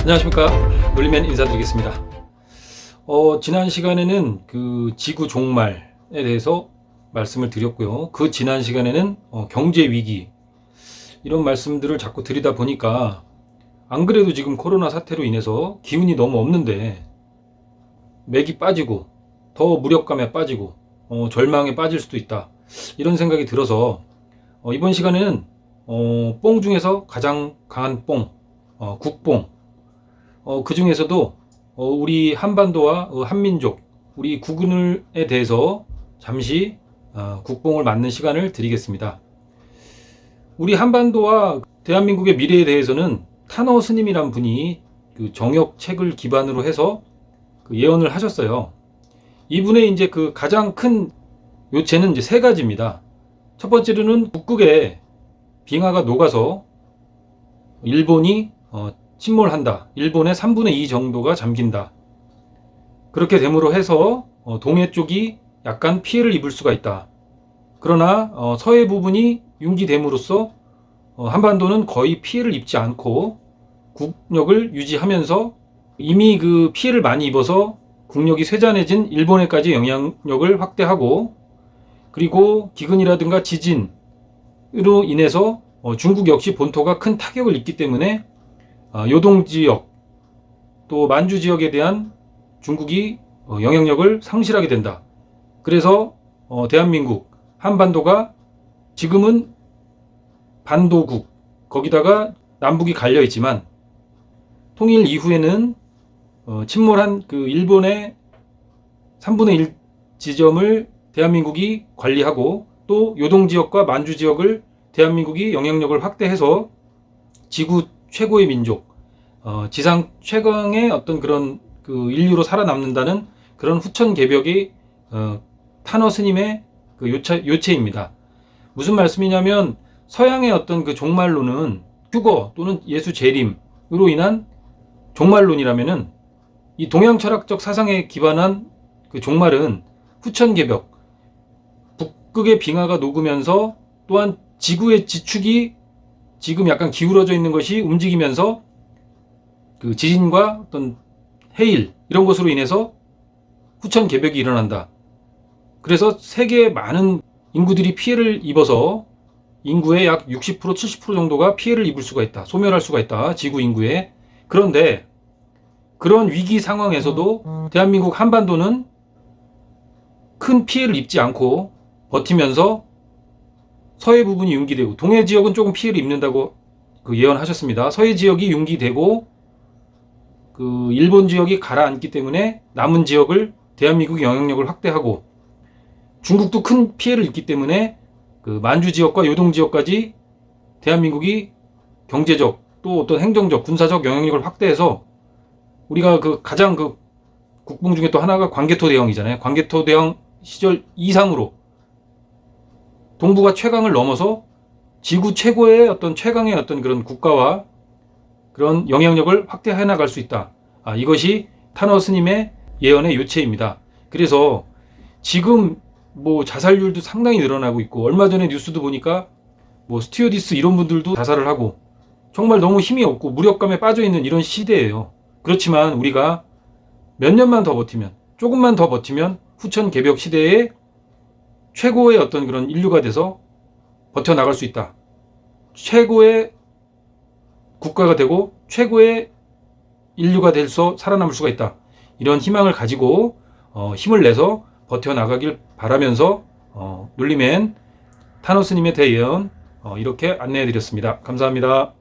안녕하십니까, 놀리맨 인사드리겠습니다. 지난 시간에는 그 지구 종말에 대해서 말씀을 드렸고요. 그 지난 시간에는 경제 위기 이런 말씀들을 자꾸 드리다 보니까 안 그래도 지금 코로나 사태로 인해서 기운이 너무 없는데 맥이 빠지고 더 무력감에 빠지고 절망에 빠질 수도 있다, 이런 생각이 들어서 이번 시간에는 뽕 중에서 가장 강한 뽕, 국뽕, 그 중에서도 우리 한반도와 한민족, 우리 국군에 대해서 잠시 국뽕을 맞는 시간을 드리겠습니다. 우리 한반도와 대한민국의 미래에 대해서는 타너 스님이란 분이 그 정역책을 기반으로 해서 그 예언을 하셨어요. 이분의 이제 그 가장 큰 요체는 이제 세 가지입니다. 첫 번째로는 북극에 빙하가 녹아서 일본이 침몰한다. 일본의 3분의 2 정도가 잠긴다. 그렇게 됨으로 해서 동해 쪽이 약간 피해를 입을 수가 있다. 그러나 서해 부분이 융기됨으로써 한반도는 거의 피해를 입지 않고 국력을 유지하면서 이미 그 피해를 많이 입어서 국력이 쇠잔해진 일본에까지 영향력을 확대하고, 그리고 기근이라든가 지진으로 인해서 중국 역시 본토가 큰 타격을 입기 때문에 요동 지역 또 만주 지역에 대한 중국이 영향력을 상실하게 된다. 그래서 대한민국 한반도가 지금은 반도국, 거기다가 남북이 갈려 있지만 통일 이후에는 침몰한 그 일본의 3분의 1 지점을 대한민국이 관리하고, 또 요동 지역과 만주 지역을 대한민국이 영향력을 확대해서 지구 최고의 민족, 지상 최강의 어떤 그런 그 인류로 살아남는다는 그런 후천 개벽이 타너 스님의 그 요체입니다. 무슨 말씀이냐면, 서양의 어떤 그 종말론은 휴거 또는 예수 재림으로 인한 종말론이라면은, 이 동양 철학적 사상에 기반한 그 종말은 후천 개벽, 북극의 빙하가 녹으면서 또한 지구의 지축이 지금 약간 기울어져 있는 것이 움직이면서 그 지진과 어떤 해일 이런 것으로 인해서 후천 개벽이 일어난다. 그래서 세계의 많은 인구들이 피해를 입어서 인구의 약 60% 70% 정도가 피해를 입을 수가 있다. 소멸할 수가 있다. 지구 인구에. 그런데 그런 위기 상황에서도 대한민국 한반도는 큰 피해를 입지 않고 버티면서 서해 부분이 융기되고, 동해 지역은 조금 피해를 입는다고 그 예언하셨습니다. 서해 지역이 융기되고 그 일본 지역이 가라앉기 때문에 남은 지역을 대한민국이 영향력을 확대하고, 중국도 큰 피해를 입기 때문에 그 만주 지역과 요동 지역까지 대한민국이 경제적 또 어떤 행정적 군사적 영향력을 확대해서, 우리가 그 가장 그 국뽕 중에 또 하나가 광개토 대왕이잖아요. 광개토 대왕 시절 이상으로 동북아 최강을 넘어서 지구 최고의 어떤 최강의 어떤 그런 국가와 그런 영향력을 확대해 나갈 수 있다. 이것이 타너 스님의 예언의 요체입니다. 그래서 지금 뭐 자살률도 상당히 늘어나고 있고, 얼마 전에 뉴스도 보니까 뭐 스튜어디스 이런 분들도 자살을 하고, 정말 너무 힘이 없고 무력감에 빠져 있는 이런 시대예요. 그렇지만 우리가 몇 년만 더 버티면, 조금만 더 버티면 후천 개벽 시대에 최고의 어떤 그런 인류가 돼서 버텨나갈 수 있다. 최고의 국가가 되고 최고의 인류가 돼서 살아남을 수가 있다. 이런 희망을 가지고 힘을 내서 버텨나가길 바라면서 놀리맨 타너 스님의 대예언 이렇게 안내해 드렸습니다. 감사합니다.